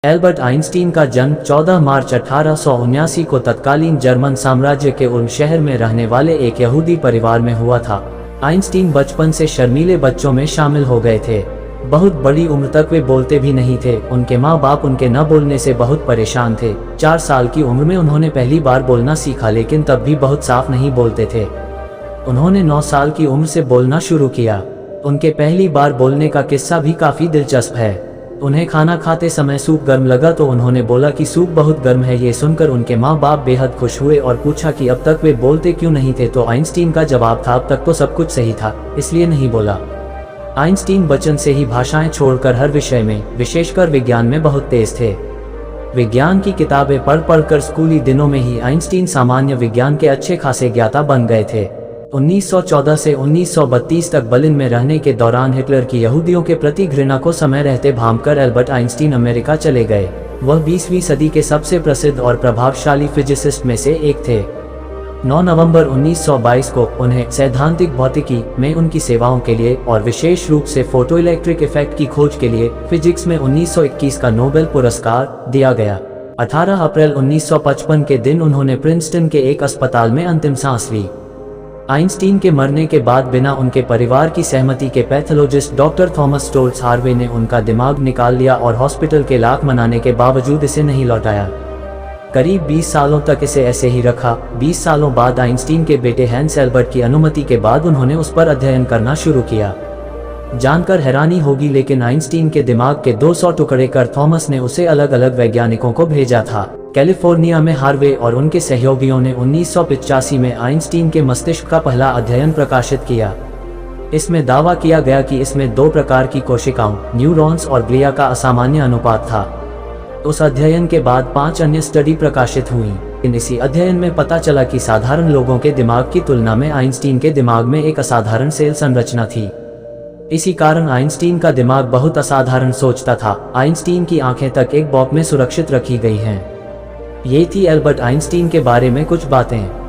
Albert Einstein का जन्म 14 मार्च 1879 को तत्कालीन जर्मन साम्राज्य के उल्म शहर में रहने वाले एक यहूदी परिवार में हुआ था। आइंस्टीन बचपन से शर्मीले बच्चों में शामिल हो गए थे। बहुत बड़ी उम्र तक वे बोलते भी नहीं थे। उनके माँ बाप उनके न बोलने से बहुत परेशान थे। 4 साल की उम्र में उन्होंने पहली बार बोलना सीखा, लेकिन तब भी बहुत साफ नहीं बोलते थे। उन्होंने 9 साल की उम्र से बोलना शुरू किया। उनके पहली बार बोलने का किस्सा भी काफी दिलचस्प है। उन्हें खाना खाते समय सूप गर्म लगा तो उन्होंने बोला कि सूप बहुत गर्म है। ये सुनकर उनके माँ बाप बेहद खुश हुए और पूछा कि अब तक वे बोलते क्यों नहीं थे। तो आइंस्टीन का जवाब था, अब तक तो सब कुछ सही था, इसलिए नहीं बोला। आइंस्टीन बचपन से ही भाषाएं छोड़कर हर विषय में, विशेषकर विज्ञान में बहुत तेज थे। विज्ञान की किताबें पढ़ पढ़कर स्कूली दिनों में ही आइंस्टीन सामान्य विज्ञान के अच्छे खासे ज्ञाता बन गए थे। 1914 से 1932 तक बर्लिन में रहने के दौरान हिटलर की यहूदियों के प्रति घृणा को समय रहते भांपकर एल्बर्ट आइंस्टीन अमेरिका चले गए। वह 20वीं सदी के सबसे प्रसिद्ध और प्रभावशाली फिजिसिस्ट में से एक थे। 9 नवंबर 1922 को उन्हें सैद्धांतिक भौतिकी में उनकी सेवाओं के लिए और विशेष रूप से फोटोइलेक्ट्रिक इफेक्ट की खोज के लिए फिजिक्स में 1921 का नोबेल पुरस्कार दिया गया। 18 अप्रैल 1955 के दिन उन्होंने प्रिंसटन के एक अस्पताल में अंतिम सांस ली। आइंस्टीन के मरने के बाद बिना उनके परिवार की सहमति के पैथोलॉजिस्ट डॉक्टर थॉमस स्टोल्ट्ज हार्वे ने उनका दिमाग निकाल लिया और हॉस्पिटल के लाख मनाने के बावजूद इसे नहीं लौटाया। करीब 20 सालों तक इसे ऐसे ही रखा। 20 सालों बाद आइंस्टीन के बेटे हैंस एल्बर्ट की अनुमति के बाद उन्होंने उस पर अध्ययन करना शुरू किया। जानकर हैरानी होगी, लेकिन आइंस्टीन के दिमाग के 200 टुकड़े कर थॉमस ने उसे अलग अलग वैज्ञानिकों को भेजा था। कैलिफोर्निया में हार्वे और उनके सहयोगियों ने 1985 में आइंस्टीन के मस्तिष्क का पहला अध्ययन प्रकाशित किया। इसमें दावा किया गया कि इसमें 2 प्रकार की कोशिकाओं, न्यूरॉन्स और ग्लिया का असामान्य अनुपात था। उस अध्ययन के बाद 5 अन्य स्टडी प्रकाशित हुई। इसी अध्ययन में पता चला कि साधारण लोगों के दिमाग की तुलना में आइंस्टीन के दिमाग में एक असाधारण सेल संरचना थी। इसी कारण आइंस्टीन का दिमाग बहुत असाधारण सोचता था। आइंस्टीन की आंखें तक एक बॉक्स में सुरक्षित रखी गई हैं। ये थी एल्बर्ट आइंस्टीन के बारे में कुछ बातें।